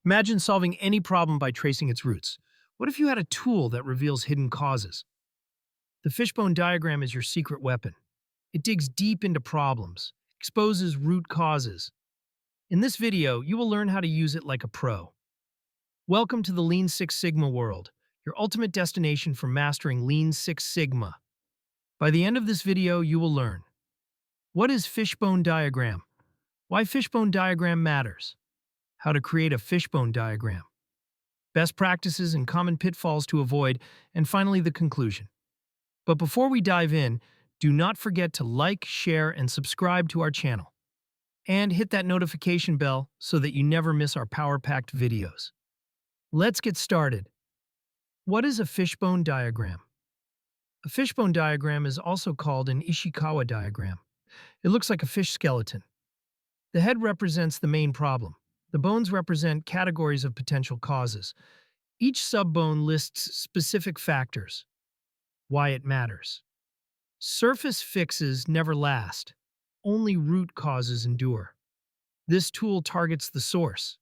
Imagine solving any problem by tracing its roots. What if you had a tool that reveals hidden causes? The fishbone diagram is your secret weapon. It digs deep into problems, exposes root causes. In this video, you will learn how to use it like a pro. Welcome to the Lean Six Sigma world, your ultimate destination for mastering Lean Six Sigma. By the end of this video, you will learn: what is fishbone diagram? Why fishbone diagram matters? How to create a fishbone diagram. Best practices and common pitfalls to avoid, and finally the conclusion. But before we dive in, do not forget to like, share, and subscribe to our channel. And hit that notification bell so that you never miss our power-packed videos. Let's get started. What is a fishbone diagram? A fishbone diagram is also called an Ishikawa diagram. It looks like a fish skeleton. The head represents the main problem. The bones represent categories of potential causes. Each subbone lists specific factors. Why it matters. Surface fixes never last. Only root causes endure. This tool targets the source.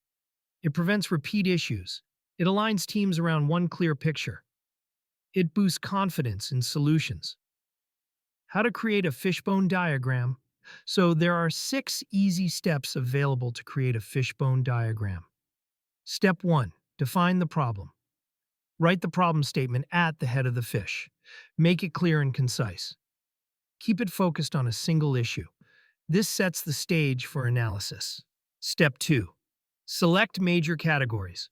It prevents repeat issues. It aligns teams around one clear picture. It boosts confidence in solutions. How to create a fishbone diagram? So there are 6 easy steps available to create a fishbone diagram. Step 1. Define the problem. Write the problem statement at the head of the fish. Make it clear and concise. Keep it focused on a single issue. This sets the stage for analysis. Step 2. Select major categories.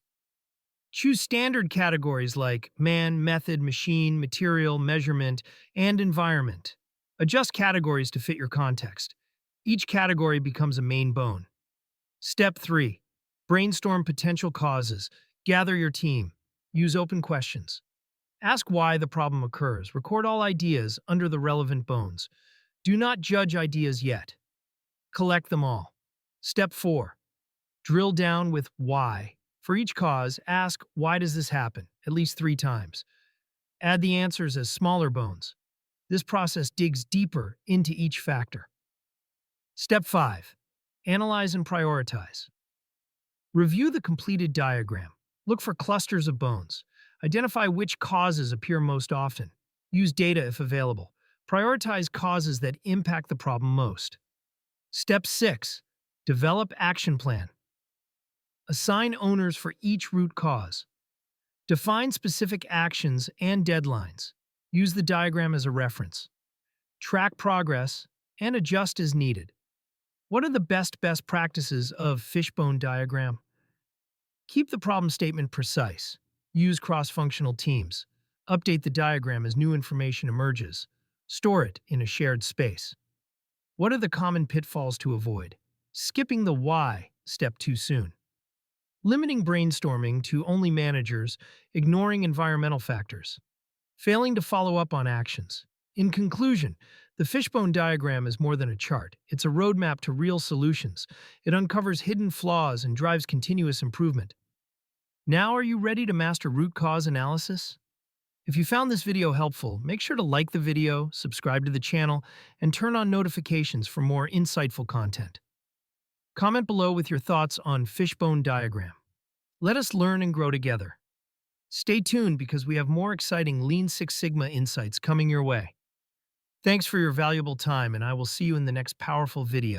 Choose standard categories like man, method, machine, material, measurement, and environment. Adjust categories to fit your context. Each category becomes a main bone. Step 3. Brainstorm potential causes. Gather your team. Use open questions. Ask why the problem occurs. Record all ideas under the relevant bones. Do not judge ideas yet. Collect them all. Step 4. Drill down with why. For each cause, ask, why does this happen? At least 3 times. Add the answers as smaller bones. This process digs deeper into each factor. Step 5. Analyze and prioritize. Review the completed diagram. Look for clusters of bones. Identify which causes appear most often. Use data if available. Prioritize causes that impact the problem most. Step 6. Develop action plan. Assign owners for each root cause. Define specific actions and deadlines. Use the diagram as a reference. Track progress and adjust as needed. What are the best practices of fishbone diagram? Keep the problem statement precise. Use cross-functional teams. Update the diagram as new information emerges. Store it in a shared space. What are the common pitfalls to avoid? Skipping the why step too soon. Limiting brainstorming to only managers, ignoring environmental factors. Failing to follow up on actions. In conclusion, the fishbone diagram is more than a chart. It's a roadmap to real solutions. It uncovers hidden flaws and drives continuous improvement. Now, are you ready to master root cause analysis? If you found this video helpful, make sure to like the video, subscribe to the channel, and turn on notifications for more insightful content. Comment below with your thoughts on fishbone diagram. Let us learn and grow together. Stay tuned because we have more exciting Lean Six Sigma insights coming your way. Thanks for your valuable time, and I will see you in the next powerful video.